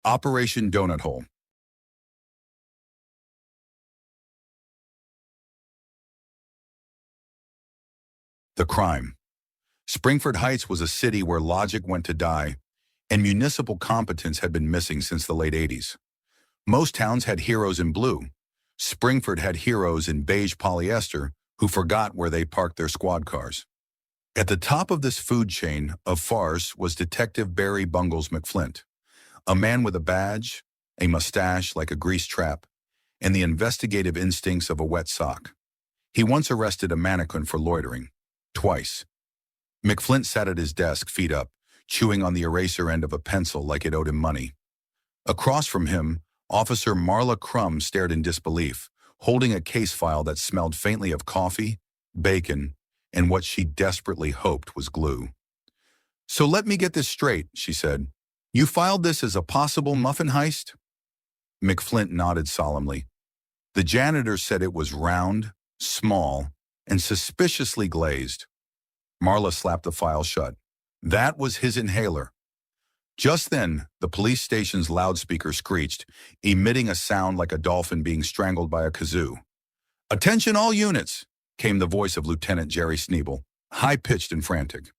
Operation Donut Hole. The crime. Springford Heights was a city where logic went to die, and municipal competence had been missing since the late 80s. Most towns had heroes in blue. Springford had heroes in beige polyester who forgot where they parked their squad cars. At the top of this food chain of farce was Detective Barry Bungles McFlint, a man with a badge, a mustache like a grease trap, and the investigative instincts of a wet sock. He once arrested a mannequin for loitering. Twice. McFlint sat at his desk, feet up, chewing on the eraser end of a pencil like it owed him money. Across from him, Officer Marla Krumb stared in disbelief, holding a case file that smelled faintly of coffee, bacon, and what she desperately hoped was glue. "So let me get this straight," she said. "You filed this as a possible muffin heist?" McFlint nodded solemnly. The janitor said it was round, small, and suspiciously glazed. Marla slapped the file shut. That was his inhaler. Just then, the police station's loudspeaker screeched, emitting a sound like a dolphin being strangled by a kazoo. "Attention all units," came the voice of Lieutenant Jerry Sneebel, high-pitched and frantic.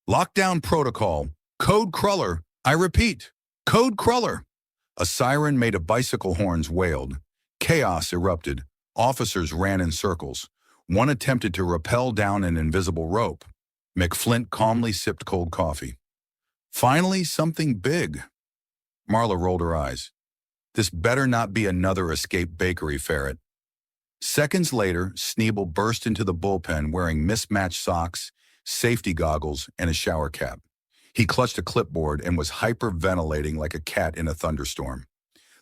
"Lockdown protocol. Code Cruller. I repeat, Code Cruller." A siren made of bicycle horns wailed. Chaos erupted. Officers ran in circles. One attempted to rappel down an invisible rope. McFlint calmly sipped cold coffee. "Finally, something big." Marla rolled her eyes. "This better not be another escaped bakery ferret." Seconds later, Sneebel burst into the bullpen wearing mismatched socks, safety goggles, and a shower cap. He clutched a clipboard and was hyperventilating like a cat in a thunderstorm.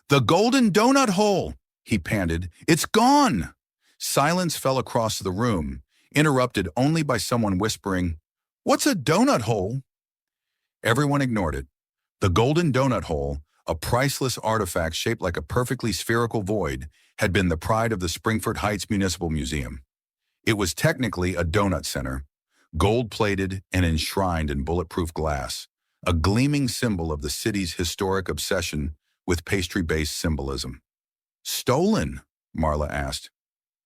"The Golden Donut Hole!" he panted. "It's gone!" Silence fell across the room, interrupted only by someone whispering, "What's a donut hole?" Everyone ignored it. The Golden Donut Hole, a priceless artifact shaped like a perfectly spherical void, had been the pride of the Springford Heights Municipal Museum. It was technically a donut center, gold-plated and enshrined in bulletproof glass, a gleaming symbol of the city's historic obsession with pastry-based symbolism. "Stolen?" Marla asked.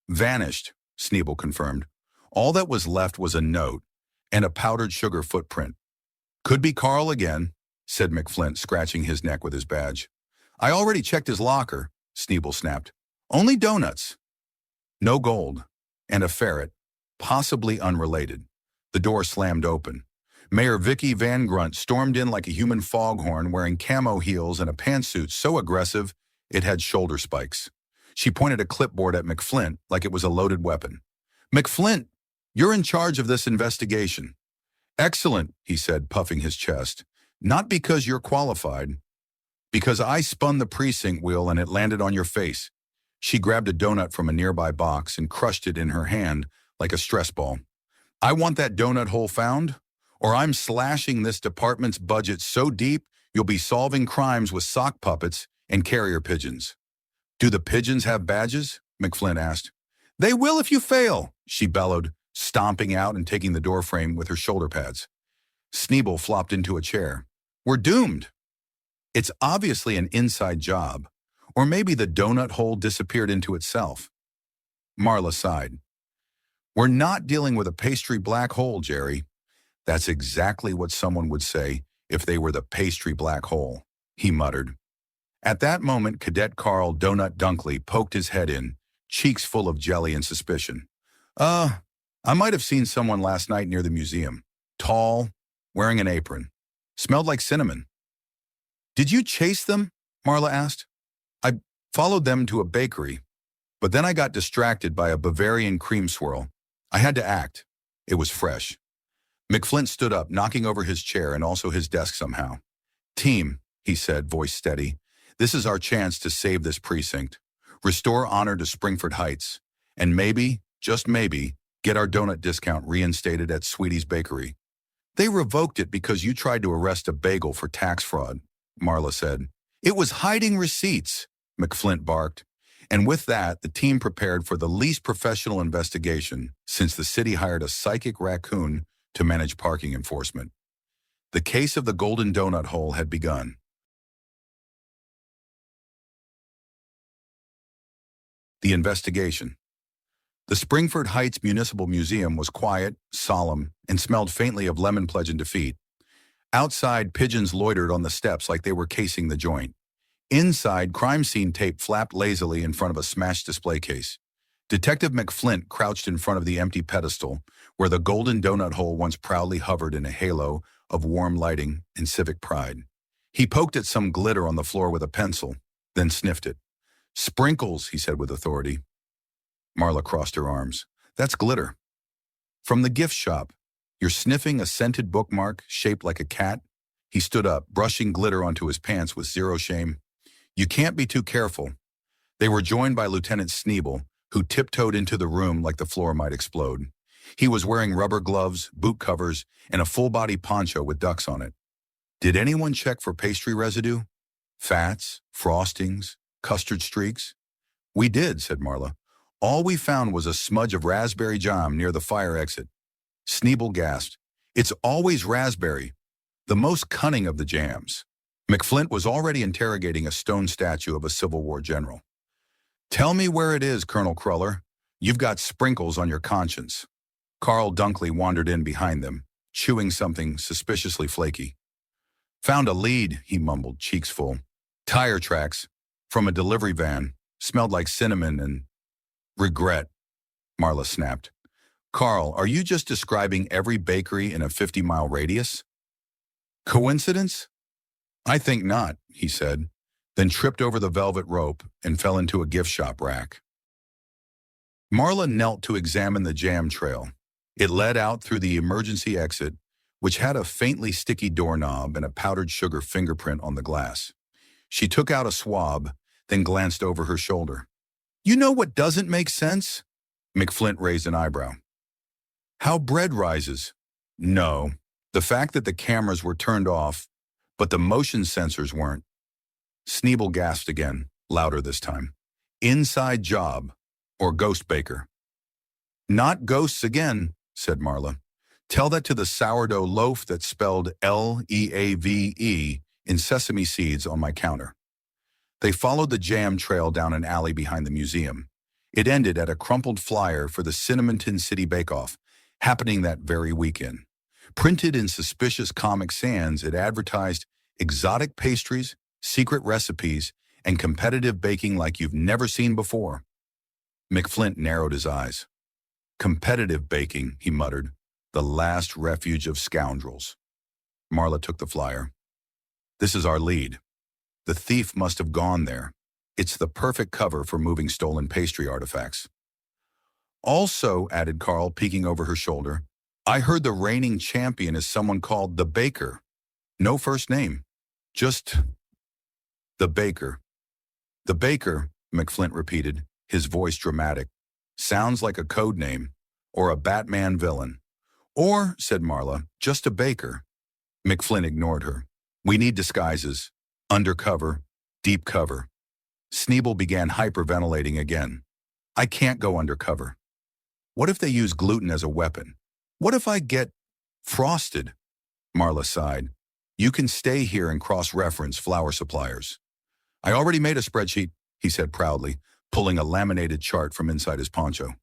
"Vanished," Sneebel confirmed. All that was left was a note and a powdered sugar footprint. "Could be Carl again," said McFlint, scratching his neck with his badge. "I already checked his locker," Sneebel snapped. "Only donuts." No gold. And a ferret, possibly unrelated. The door slammed open. Mayor Vicky Van Grunt stormed in like a human foghorn wearing camo heels and a pantsuit so aggressive it had shoulder spikes. She pointed a clipboard at McFlint like it was a loaded weapon. "McFlint, you're in charge of this investigation." "Excellent," he said, puffing his chest. "Not because you're qualified. Because I spun the precinct wheel and it landed on your face." She grabbed a donut from a nearby box and crushed it in her hand like a stress ball. "I want that donut hole found, or I'm slashing this department's budget so deep you'll be solving crimes with sock puppets and carrier pigeons." "Do the pigeons have badges?" McFlint asked. "They will if you fail," she bellowed, stomping out and taking the doorframe with her shoulder pads. Sneebel flopped into a chair. "We're doomed." "It's obviously an inside job, or maybe the donut hole disappeared into itself." Marla sighed. "We're not dealing with a pastry black hole, Jerry." "That's exactly what someone would say if they were the pastry black hole," he muttered. At that moment, Cadet Carl Donut Dunkley poked his head in, cheeks full of jelly and suspicion. I might have seen someone last night near the museum. Tall, wearing an apron. Smelled like cinnamon." "Did you chase them?" Marla asked. "I followed them to a bakery, but then I got distracted by a Bavarian cream swirl. I had to act. It was fresh." McFlint stood up, knocking over his chair and also his desk somehow. "Team," he said, voice steady, "this is our chance to save this precinct, restore honor to Springford Heights, and maybe, just maybe, get our donut discount reinstated at Sweetie's Bakery." "They revoked it because you tried to arrest a bagel for tax fraud," Marla said. "It was hiding receipts," McFlint barked. And with that, the team prepared for the least professional investigation since the city hired a psychic raccoon to manage parking enforcement. The case of the Golden Donut Hole had begun. The investigation. The Springford Heights Municipal Museum was quiet, solemn, and smelled faintly of lemon pledge and defeat. Outside, pigeons loitered on the steps like they were casing the joint. Inside, crime scene tape flapped lazily in front of a smashed display case. Detective McFlint crouched in front of the empty pedestal, where the golden donut hole once proudly hovered in a halo of warm lighting and civic pride. He poked at some glitter on the floor with a pencil, then sniffed it. "Sprinkles," he said with authority. Marla crossed her arms. "That's glitter. From the gift shop. You're sniffing a scented bookmark shaped like a cat?" He stood up, brushing glitter onto his pants with zero shame. "You can't be too careful." They were joined by Lieutenant Sneebel, who tiptoed into the room like the floor might explode. He was wearing rubber gloves, boot covers, and a full-body poncho with ducks on it. "Did anyone check for pastry residue? Fats, frostings, custard streaks?" "We did," said Marla. "All we found was a smudge of raspberry jam near the fire exit." Sneebel gasped. "It's always raspberry, the most cunning of the jams." McFlint was already interrogating a stone statue of a Civil War general. "Tell me where it is, Colonel Cruller. You've got sprinkles on your conscience." Carl Dunkley wandered in behind them, chewing something suspiciously flaky. "Found a lead," he mumbled, cheeks full. "Tire tracks, from a delivery van, smelled like cinnamon and regret," Marla snapped. "Carl, are you just describing every bakery in a 50-mile radius?" "Coincidence? I think not," he said, then tripped over the velvet rope and fell into a gift shop rack. Marla knelt to examine the jam trail. It led out through the emergency exit, which had a faintly sticky doorknob and a powdered sugar fingerprint on the glass. She took out a swab, then glanced over her shoulder. "You know what doesn't make sense?" McFlint raised an eyebrow. "How bread rises." "No, the fact that the cameras were turned off, but the motion sensors weren't." Sneebel gasped again, louder this time. "Inside job, or ghost baker." "Not ghosts again," said Marla. "Tell that to the sourdough loaf that's spelled Leave in sesame seeds on my counter." They followed the jam trail down an alley behind the museum. It ended at a crumpled flyer for the Cinnamonton City Bake-Off, happening that very weekend. Printed in suspicious Comic Sans, it advertised exotic pastries, secret recipes, and competitive baking like you've never seen before. McFlint narrowed his eyes. "Competitive baking," he muttered, "the last refuge of scoundrels." Marla took the flyer. "This is our lead. The thief must have gone there. It's the perfect cover for moving stolen pastry artifacts." "Also," added Carl, peeking over her shoulder, "I heard the reigning champion is someone called the Baker. No first name. Just the Baker." "The Baker," McFlint repeated, his voice dramatic. "Sounds like a code name, or a Batman villain." "Or," said Marla, "just a baker." McFlint ignored her. "We need disguises. Undercover, deep cover." Sneebel began hyperventilating again. "I can't go undercover. What if they use gluten as a weapon? What if I get frosted?" Marla sighed. "You can stay here and cross-reference flour suppliers." "I already made a spreadsheet," he said proudly, pulling a laminated chart from inside his poncho.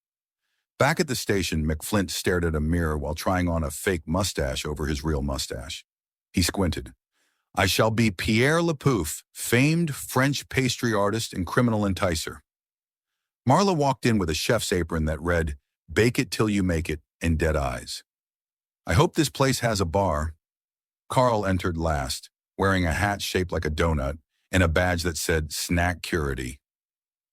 Back at the station, McFlint stared at a mirror while trying on a fake mustache over his real mustache. He squinted. "I shall be Pierre Lepouf, famed French pastry artist and criminal enticer." Marla walked in with a chef's apron that read, "Bake it till you make it," in dead eyes. "I hope this place has a bar." Carl entered last, wearing a hat shaped like a donut and a badge that said Snack Curity.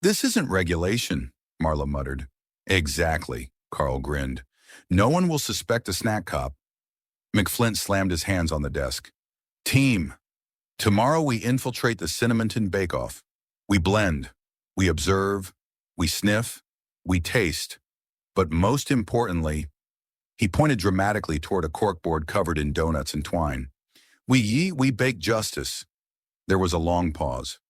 "This isn't regulation," Marla muttered. "Exactly," Carl grinned. "No one will suspect a snack cop." McFlint slammed his hands on the desk. "Team, tomorrow we infiltrate the Cinnamonton Bake-Off. We blend, we observe, we sniff, we taste. But most importantly," he pointed dramatically toward a corkboard covered in donuts and twine, we bake justice." There was a long pause.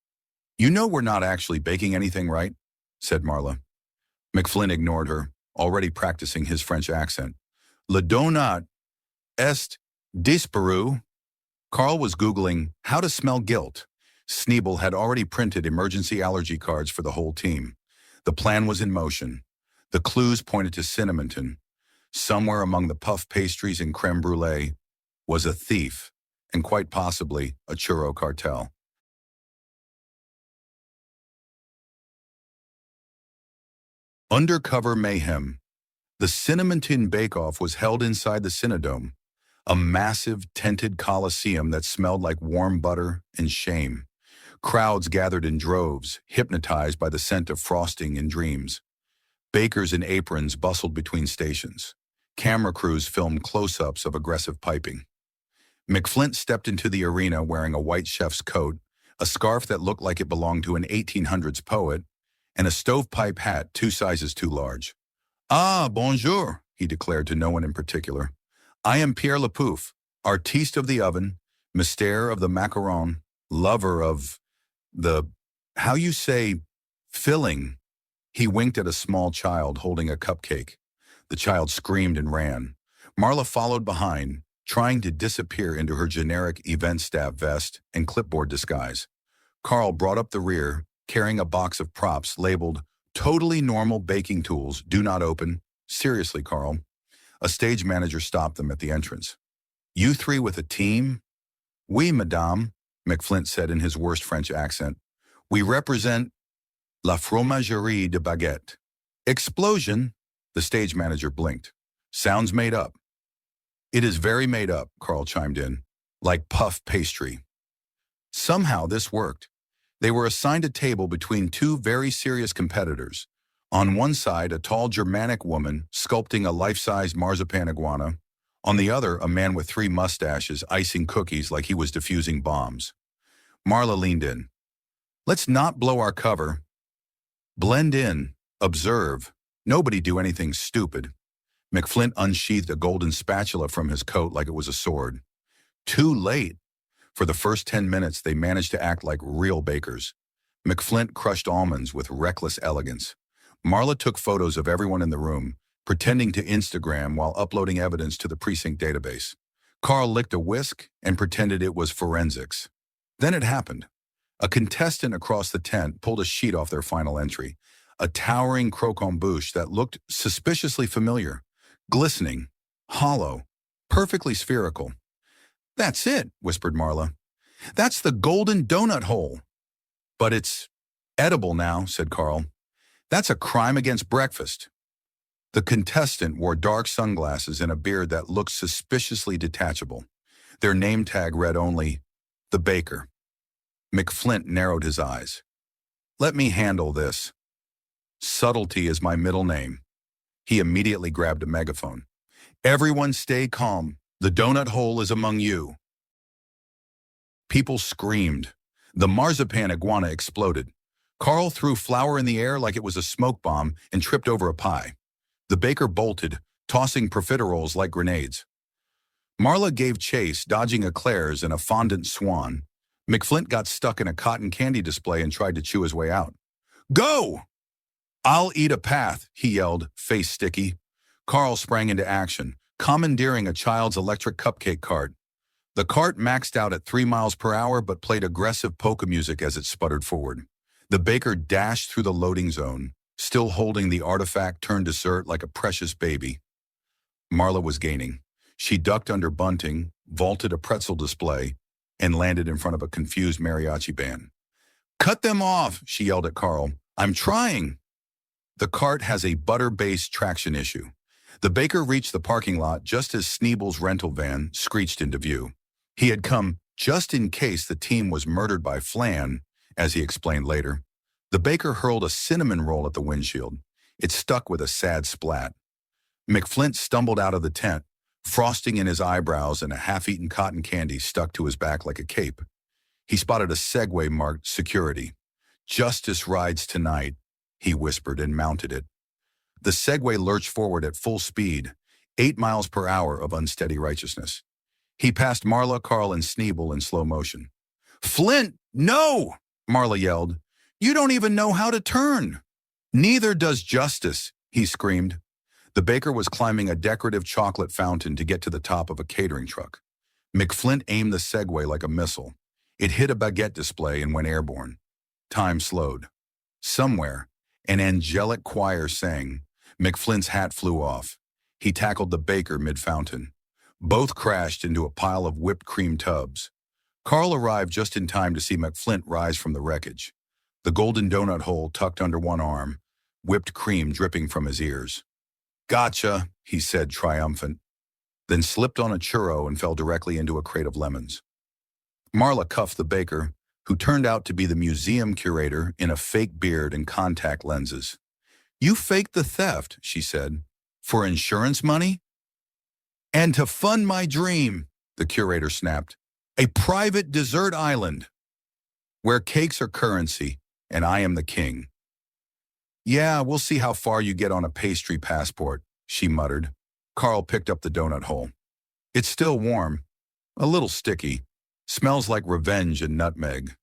"You know we're not actually baking anything, right?" said Marla. McFlint ignored her, already practicing his French accent. "Le donut est disparu." Carl was Googling how to smell guilt. Sneebel had already printed emergency allergy cards for the whole team. The plan was in motion. The clues pointed to Cinnamonton. Somewhere among the puff pastries and creme brulee was a thief, and quite possibly a churro cartel. Undercover mayhem. The Cinnamonton Bake-Off was held inside the Cinedome, a massive tented coliseum that smelled like warm butter and shame. Crowds gathered in droves, hypnotized by the scent of frosting and dreams. Bakers in aprons bustled between stations. Camera crews filmed close-ups of aggressive piping. McFlint stepped into the arena wearing a white chef's coat, a scarf that looked like it belonged to an 1800s poet, and a stovepipe hat 2 sizes too large. "Ah, bonjour," he declared to no one in particular. "I am Pierre Lepouf, artiste of the oven, mystère of the macaron, lover of the, how you say, filling." He winked at a small child holding a cupcake. The child screamed and ran. Marla followed behind, trying to disappear into her generic event staff vest and clipboard disguise. Carl brought up the rear, carrying a box of props labeled "Totally normal baking tools, do not open." "Seriously, Carl." A stage manager stopped them at the entrance. "You 3 with a team?" "Oui, madame," McFlint said in his worst French accent. "We represent La Fromagerie de Baguette." "Explosion," the stage manager blinked. "Sounds made up." "It is very made up," Carl chimed in. "Like puff pastry." Somehow this worked. They were assigned a table between 2 very serious competitors. On one side, a tall Germanic woman sculpting a life-size marzipan iguana. On the other, a man with 3 mustaches icing cookies like he was defusing bombs. Marla leaned in. "Let's not blow our cover. Blend in. Observe. Nobody do anything stupid." McFlint unsheathed a golden spatula from his coat like it was a sword. Too late. For the first 10 minutes, they managed to act like real bakers. McFlint crushed almonds with reckless elegance. Marla took photos of everyone in the room, pretending to Instagram while uploading evidence to the precinct database. Carl licked a whisk and pretended it was forensics. Then it happened. A contestant across the tent pulled a sheet off their final entry, a towering croquembouche that looked suspiciously familiar, glistening, hollow, perfectly spherical. "That's it," whispered Marla. "That's the golden donut hole." "But it's edible now," said Carl. "That's a crime against breakfast." The contestant wore dark sunglasses and a beard that looked suspiciously detachable. Their name tag read only, "The Baker." McFlint narrowed his eyes. "Let me handle this. Subtlety is my middle name." He immediately grabbed a megaphone. "Everyone stay calm. The donut hole is among you." People screamed. The marzipan iguana exploded. Carl threw flour in the air like it was a smoke bomb and tripped over a pie. The baker bolted, tossing profiteroles like grenades. Marla gave chase, dodging éclairs and a fondant swan. McFlint got stuck in a cotton candy display and tried to chew his way out. "Go!" "I'll eat a path," he yelled, face sticky. Carl sprang into action, commandeering a child's electric cupcake cart. The cart maxed out at 3 miles per hour but played aggressive polka music as it sputtered forward. The baker dashed through the loading zone, still holding the artifact turned dessert like a precious baby. Marla was gaining. She ducked under bunting, vaulted a pretzel display, and landed in front of a confused mariachi band. "Cut them off," she yelled at Carl. "I'm trying." The cart has a butter-based traction issue. The baker reached the parking lot just as Sneeble's rental van screeched into view. He had come just in case the team was murdered by Flan, as he explained later. The baker hurled a cinnamon roll at the windshield. It stuck with a sad splat. McFlint stumbled out of the tent, frosting in his eyebrows and a half-eaten cotton candy stuck to his back like a cape. He spotted a Segway marked security. "Justice rides tonight," he whispered and mounted it. The Segway lurched forward at full speed, 8 miles per hour of unsteady righteousness. He passed Marla, Carl, and Sneeble in slow motion. "Flint, no!" Marla yelled. "You don't even know how to turn." "Neither does Justice," he screamed. The baker was climbing a decorative chocolate fountain to get to the top of a catering truck. McFlint aimed the Segway like a missile. It hit a baguette display and went airborne. Time slowed. Somewhere, An angelic choir sang. McFlint's hat flew off. He tackled the baker mid-fountain. Both crashed into a pile of whipped cream tubs. Carl arrived just in time to see McFlint rise from the wreckage. The golden donut hole tucked under one arm, whipped cream dripping from his ears. "Gotcha," he said, triumphant, then slipped on a churro and fell directly into a crate of lemons. Marla cuffed the baker, who turned out to be the museum curator in a fake beard and contact lenses. "You faked the theft," she said. "For insurance money?" "And to fund my dream," the curator snapped. "A private dessert island where cakes are currency and I am the king." "Yeah, we'll see how far you get on a pastry passport," she muttered. Carl picked up the donut hole. "It's still warm, a little sticky, smells like revenge and nutmeg."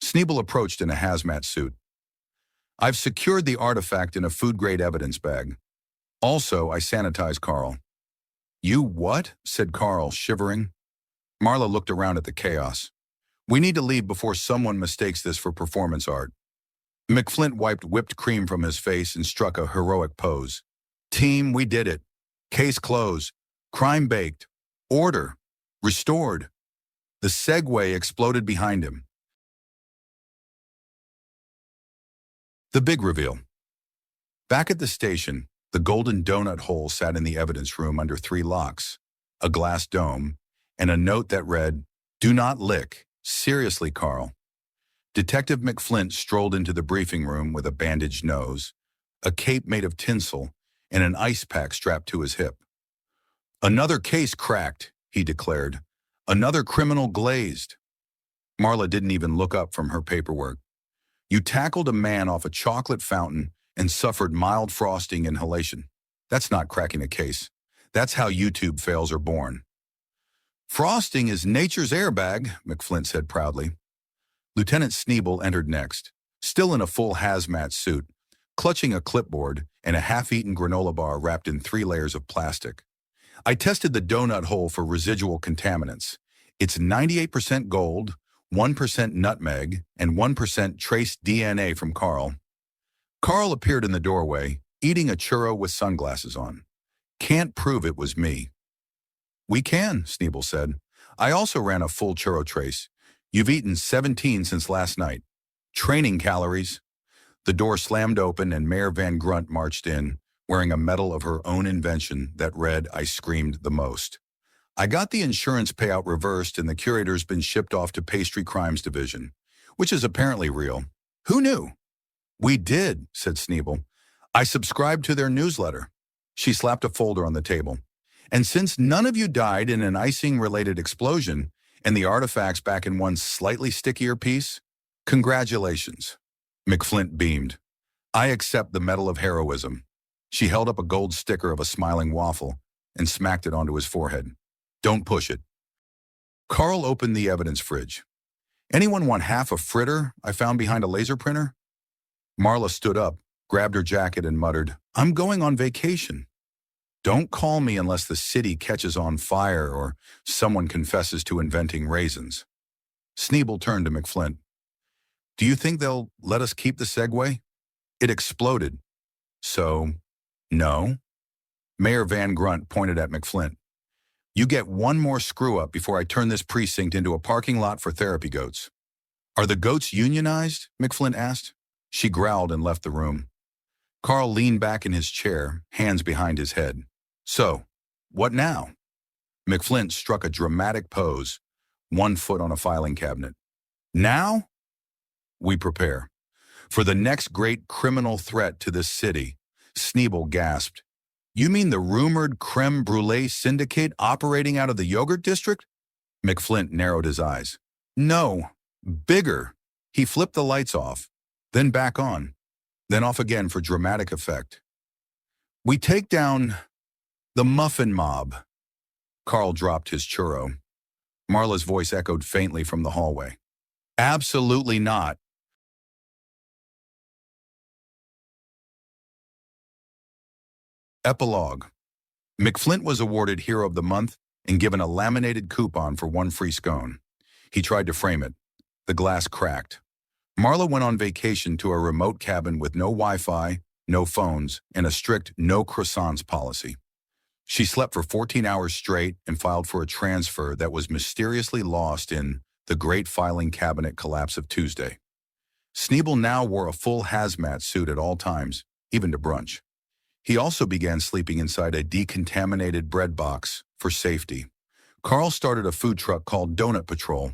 Sneeble approached in a hazmat suit. "I've secured the artifact in a food-grade evidence bag. Also, I sanitized Carl." "You what?" said Carl, shivering. Marla looked around at the chaos. "We need to leave before someone mistakes this for performance art." McFlint wiped whipped cream from his face and struck a heroic pose. "Team, we did it. Case closed. Crime baked. Order. Restored." The Segway exploded behind him. The big reveal. Back at the station, the golden donut hole sat in the evidence room under 3 locks, a glass dome, and a note that read, "Do not lick. Seriously, Carl." Detective McFlint strolled into the briefing room with a bandaged nose, a cape made of tinsel, and an ice pack strapped to his hip. "Another case cracked," he declared. "Another criminal glazed." Marla didn't even look up from her paperwork. "You tackled a man off a chocolate fountain and suffered mild frosting inhalation. That's not cracking a case. That's how YouTube fails are born." "Frosting is nature's airbag," McFlint said proudly. Lieutenant Sneeble entered next, still in a full hazmat suit, clutching a clipboard and a half-eaten granola bar wrapped in 3 layers of plastic. "I tested the donut hole for residual contaminants. It's 98% gold, 1% nutmeg, and 1% trace DNA from Carl." Carl appeared in the doorway, eating a churro with sunglasses on. "Can't prove it was me." "We can," Sneeble said. "I also ran a full churro trace. You've eaten 17 since last night. Training calories." The door slammed open and Mayor Van Grunt marched in, wearing a medal of her own invention that read, "I screamed the most." "I got the insurance payout reversed and the curator's been shipped off to Pastry Crimes Division, which is apparently real. Who knew?" "We did," said Sneeble. "I subscribed to their newsletter." She slapped a folder on the table. "And since none of you died in an icing-related explosion, and the artifact's back in one slightly stickier piece, congratulations." McFlint beamed. "I accept the Medal of Heroism." She held up a gold sticker of a smiling waffle and smacked it onto his forehead. "Don't push it." Carl opened the evidence fridge. "Anyone want half a fritter I found behind a laser printer?" Marla stood up, grabbed her jacket and muttered, "I'm going on vacation." "Don't call me unless the city catches on fire or someone confesses to inventing raisins." Sneeble turned to McFlint. "Do you think they'll let us keep the Segway? It exploded." "So, no?" Mayor Van Grunt pointed at McFlint. "You get one more screw-up before I turn this precinct into a parking lot for therapy goats." "Are the goats unionized?" McFlint asked. She growled and left the room. Carl leaned back in his chair, hands behind his head. "So, what now?" McFlint struck a dramatic pose, 1 foot on a filing cabinet. "Now? We prepare. For the next great criminal threat to this city." Sneeble gasped. "You mean the rumored creme brulee syndicate operating out of the yogurt district?" McFlint narrowed his eyes. "No, bigger." He flipped the lights off, then back on, then off again for dramatic effect. "We take down the muffin mob." Carl dropped his churro. Marla's voice echoed faintly from the hallway. "Absolutely not." Epilogue. McFlint was awarded Hero of the Month and given a laminated coupon for 1 free scone. He tried to frame it. The glass cracked. Marla went on vacation to a remote cabin with no Wi-Fi, no phones, and a strict no croissants policy. She slept for 14 hours straight and filed for a transfer that was mysteriously lost in the Great Filing Cabinet Collapse of Tuesday. Sneebel now wore a full hazmat suit at all times, even to brunch. He also began sleeping inside a decontaminated bread box for safety. Carl started a food truck called Donut Patrol.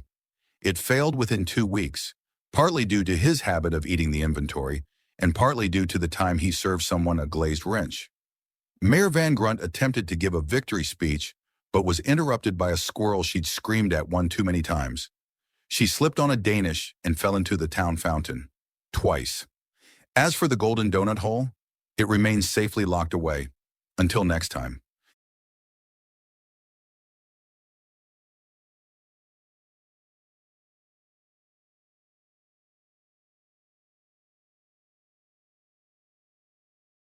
It failed within 2 weeks, partly due to his habit of eating the inventory, and partly due to the time he served someone a glazed wrench. Mayor Van Grunt attempted to give a victory speech, but was interrupted by a squirrel she'd screamed at one too many times. She slipped on a Danish and fell into the town fountain. Twice. As for the Golden Donut Hole, it remains safely locked away. Until next time.